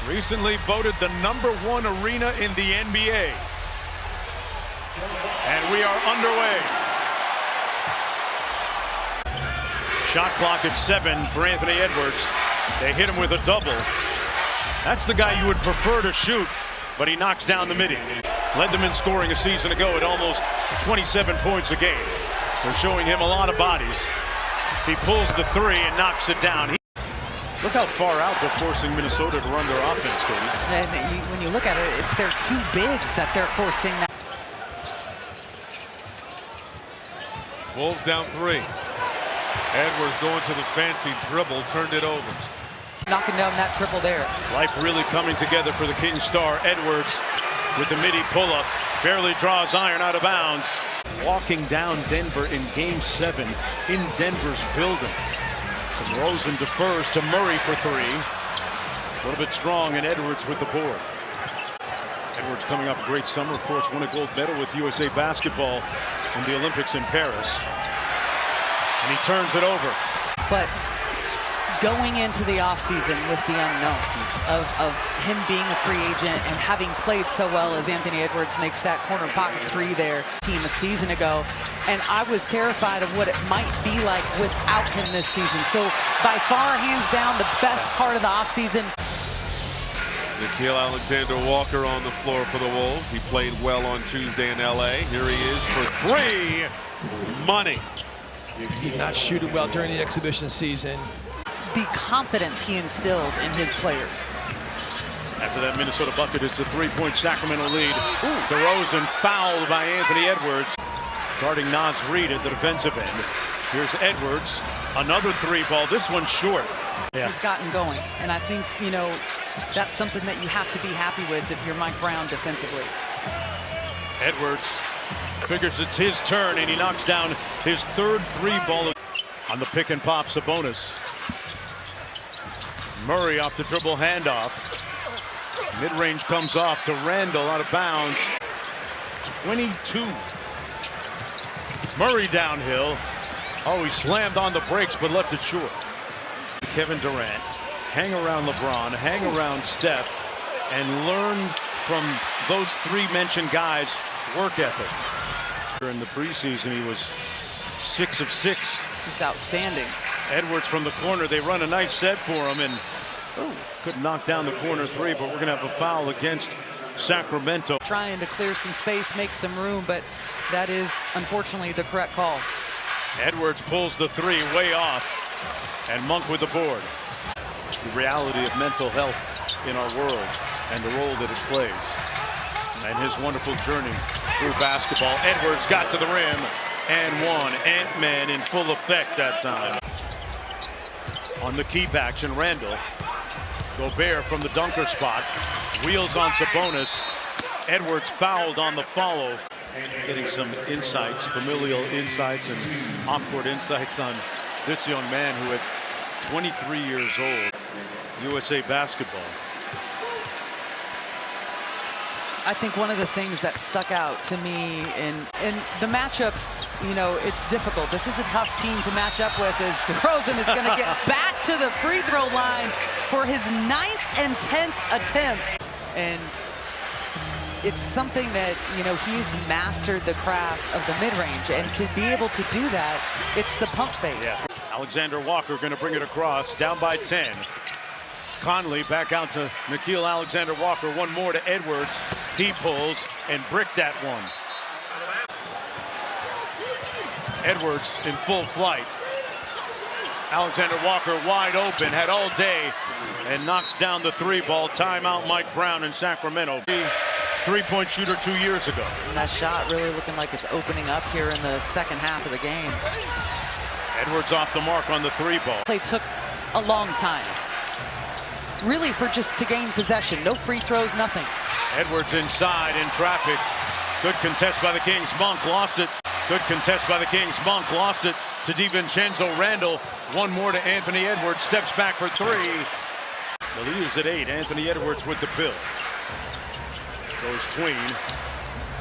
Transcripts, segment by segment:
Recently voted the #1 arena in the NBA. And we are underway. Shot clock at 7 for Anthony Edwards. They hit him with a double. That's the guy you would prefer to shoot, but he knocks down the midi. Led them in scoring a season ago at almost 27 points a game. They're showing him a lot of bodies. He pulls the 3 and knocks it down. Look how far out they're forcing Minnesota to run their offense, Cody. And when you look at it, it's their 2 bigs that they're forcing. Wolves down 3. Edwards going to the fancy dribble, turned it over. Knocking down that triple there. Life really coming together for the King star. Edwards with the midi pull-up. Barely draws iron out of bounds. Walking down Denver in Game 7 in Denver's building. And Rosen defers to Murray for 3. A little bit strong, and Edwards with the board. Edwards coming off a great summer, of course, won a gold medal with USA Basketball in the Olympics in Paris. And he turns it over. But going into the offseason with the unknown of him being a free agent and having played so well as Anthony Edwards makes that corner pocket 3 there team a season ago. And I was terrified of what it might be like without him this season. So by far, hands down, the best part of the offseason. Nickeil Alexander-Walker on the floor for the Wolves. He played well on Tuesday in LA. Here he is for 3. Money. He did not shoot it well during the exhibition season. The confidence he instills in his players. After that Minnesota bucket, it's a 3-point Sacramento lead. DeRozan fouled by Anthony Edwards. Guarding Naz Reid at the defensive end. Here's Edwards. Another 3-ball. This one's short. Yeah. He's gotten going. And I think, you know, that's something that you have to be happy with if you're Mike Brown defensively. Edwards figures it's his turn, and he knocks down his 3rd 3-ball on the pick and pop. Sabonis. Murray off the dribble handoff. Mid-range comes off to Randall out of bounds. 22. Murray downhill. Oh, he slammed on the brakes but left it short. Kevin Durant, hang around LeBron, hang around Steph, and learn from those 3 mentioned guys' work ethic. In the preseason, he was 6 of 6. Just outstanding. Edwards from the corner. They run a nice set for him, and couldn't knock down the corner 3, but we're going to have a foul against Sacramento. Trying to clear some space, make some room, but that is unfortunately the correct call. Edwards pulls the 3 way off, and Monk with the board. The reality of mental health in our world and the role that it plays, and his wonderful journey through basketball. Edwards got to the rim and won. Ant-Man in full effect that time. On the keep action, Randall. Gobert from the dunker spot. Wheels on Sabonis. Edwards fouled on the follow. Getting some insights, familial insights and off-court insights on this young man who at 23 years old, USA Basketball. I think one of the things that stuck out to me in the matchups, you know, it's difficult. This is a tough team to match up with, as DeRozan is going to get back to the free throw line for his 9th and 10th attempts. And it's something that, you know, he's mastered the craft of the mid-range. And to be able to do that, it's the pump fake. Yeah. Alexander Walker going to bring it across, down by 10. Conley back out to Nickeil Alexander-Walker. One more to Edwards. He pulls and bricked that one. Edwards in full flight. Alexander-Walker wide open, had all day, and knocks down the 3-ball. Timeout, Mike Brown in Sacramento. 3-point shooter 2 years ago. And that shot really looking like it's opening up here in the second half of the game. Edwards off the mark on the 3-ball. Play took a long time. Really for just to gain possession. No free throws, nothing. Edwards inside in traffic. Good contest by the Kings. Monk lost it. Good contest by the Kings. Monk lost it to DiVincenzo. Randall. One more to Anthony Edwards. Steps back for 3. The lead is at 8. Anthony Edwards with the bill. Goes tween.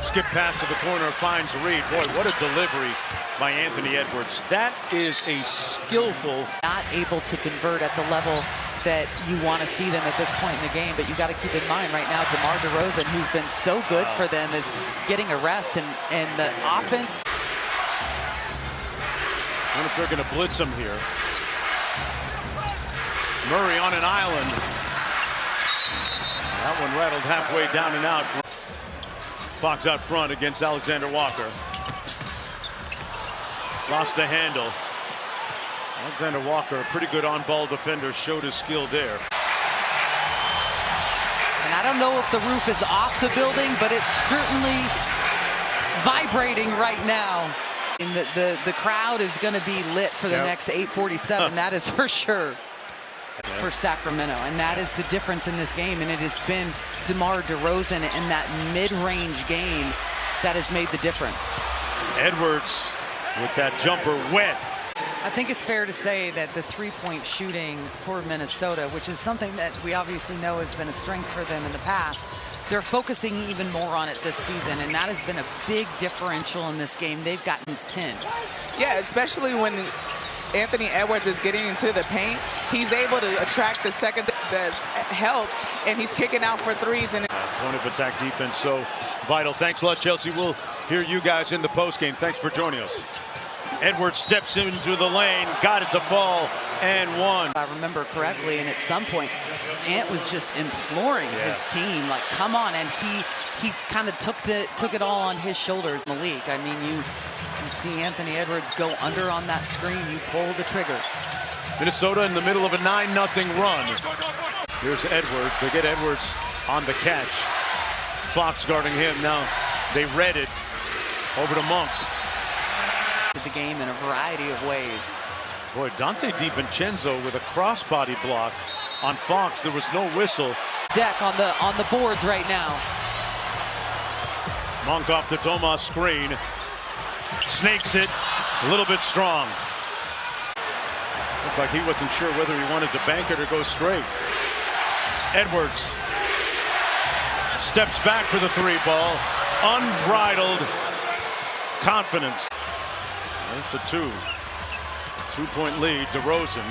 Skip pass to the corner. Finds Reid. Boy, what a delivery by Anthony Edwards. That is a skillful. Not able to convert at the level that you want to see them at this point in the game. But you got to keep in mind right now, DeMar DeRozan, who's been so good for them, is getting a rest, and the offense. I wonder if they're going to blitz him here. Murray on an island. That one rattled halfway down and out. Fox out front against Alexander Walker. Lost the handle. Alexander Walker, a pretty good on-ball defender, showed his skill there. And I don't know if the roof is off the building, but it's certainly vibrating right now. And the crowd is going to be lit for the next 8:47. That is for sure. For Sacramento, and that is the difference in this game, and it has been DeMar DeRozan in that mid-range game that has made the difference. Edwards with that jumper wet. I think it's fair to say that the three-point shooting for Minnesota, which is something that we obviously know has been a strength for them in the past, they're focusing even more on it this season, and that has been a big differential in this game. They've gotten 10. Yeah, especially when Anthony Edwards is getting into the paint. He's able to attract the seconds that's help, and he's kicking out for threes. And point of attack defense so vital. Thanks a lot, Chelsea. We'll hear you guys in the postgame. Thanks for joining us. Edwards steps into the lane, got it to fall, and one. If I remember correctly, and at some point, Ant was just imploring his team, like, come on, and he kind of took it all on his shoulders. Malik, I mean, you see Anthony Edwards go under on that screen, you pull the trigger. Minnesota in the middle of a 9-0 run. Here's Edwards. They get Edwards on the catch. Fox guarding him. Now they read it over to Monk. The game in a variety of ways. Boy, Dante DiVincenzo with a crossbody block on Fox. There was no whistle. Deck on the boards right now. Monk off the Domas screen. Snakes it a little bit strong. Looked like he wasn't sure whether he wanted to bank it or go straight. Edwards steps back for the three ball. Unbridled confidence. That's a two-point lead. DeRozan.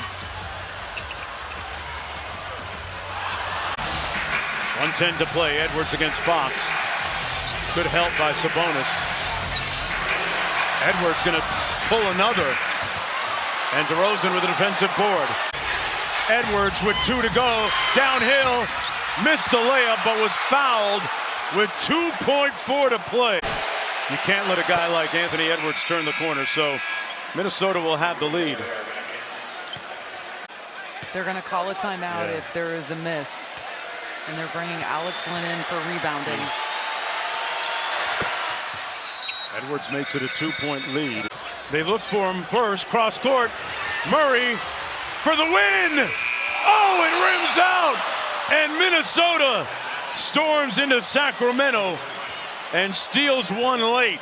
1:10 to play. Edwards against Fox. Good help by Sabonis. Edwards going to pull another. And DeRozan with a defensive board. Edwards with 2 to go. Downhill. Missed the layup, but was fouled with 2.4 to play. You can't let a guy like Anthony Edwards turn the corner, so Minnesota will have the lead. They're going to call a timeout if there is a miss. And they're bringing Alex Len in for rebounding. Edwards makes it a 2-point lead. They look for him first, cross court. Murray for the win. Oh, it rims out. And Minnesota storms into Sacramento and steals one late.